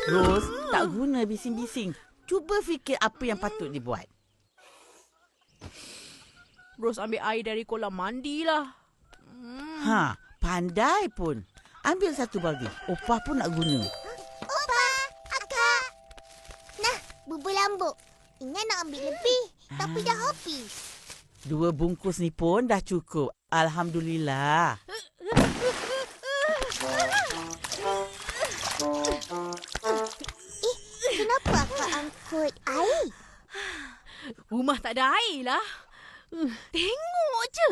Ros, tak guna bising-bising. Cuba fikir apa yang patut dibuat. Ros ambil air dari kolam mandi lah. Pandai pun. Ambil satu bagi. Opah pun nak guna. Opah, Akak. Nah, bubur lambuk. Ingat nak ambil lebih, tapi dah habis. 2 bungkus ni pun dah cukup. Alhamdulillah. Kenapa Akak angkut air? Rumah tak ada air lah. Tengok je.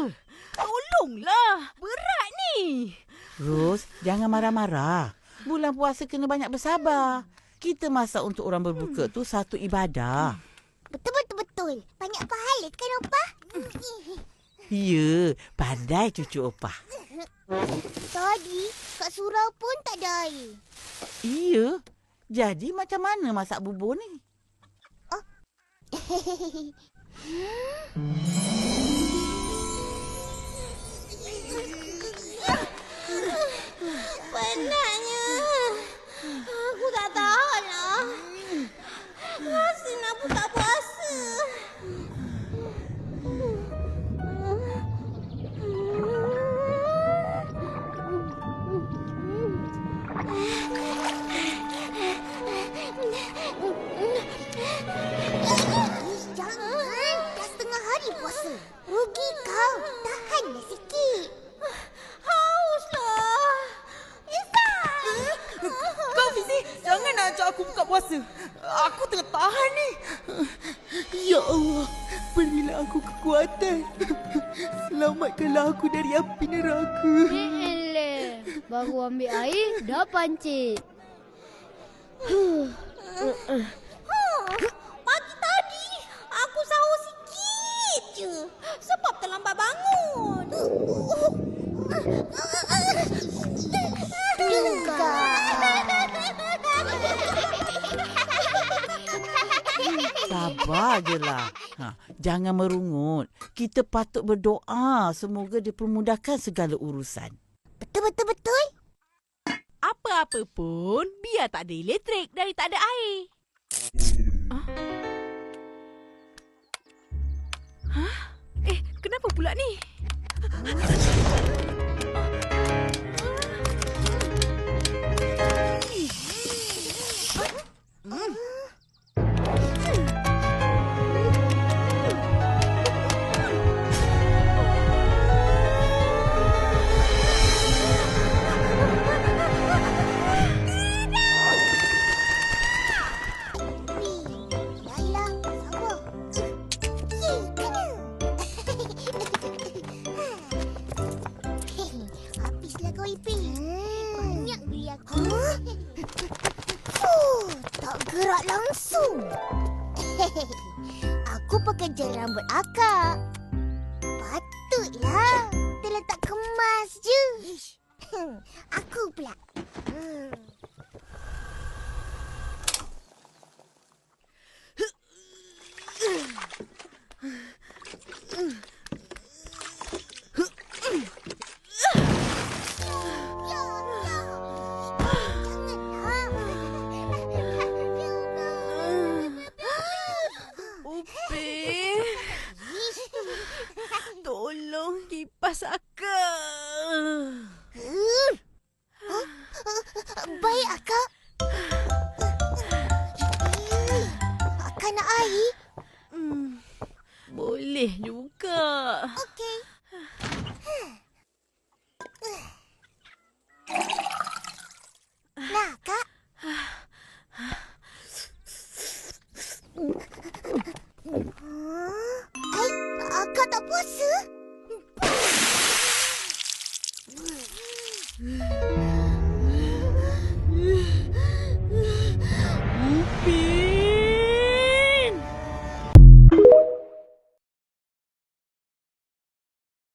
Tolonglah. Berat ni. Ros, jangan marah-marah. Bulan puasa kena banyak bersabar. Kita masak untuk orang berbuka tu satu ibadah. Betul. Banyak pahala kan, Opah? Ya, pandai cucu opah. Tadi, kat surau pun tak ada air. Iya. Jadi macam mana masak bubur ni? Penatnya. Aku tak tahan lah. Rasanya aku tak puasa. Jangan. Dah setengah hari puasa. Rugi kau. Tahanlah sikit. Hauslah. Kau Fizi, jangan nak ajak aku buka puasa. Aku tengah tahan ni. Ya Allah, berilah aku kekuatan. Selamatkanlah aku dari api neraka. Baru ambil air, dah pancit. Pagi tadi, aku sahur sikit je. Sebab terlambat bangun. Sabar je lah. Jangan merungut. Kita patut berdoa semoga dipermudahkan segala urusan. Betul. Apa-apa pun, biar tak ada elektrik dari tak ada air. Kenapa pula ni? Tak gerak langsung. Aku pakai jari rambut Akak. Patutlah. Terletak kemas je. Aku pula.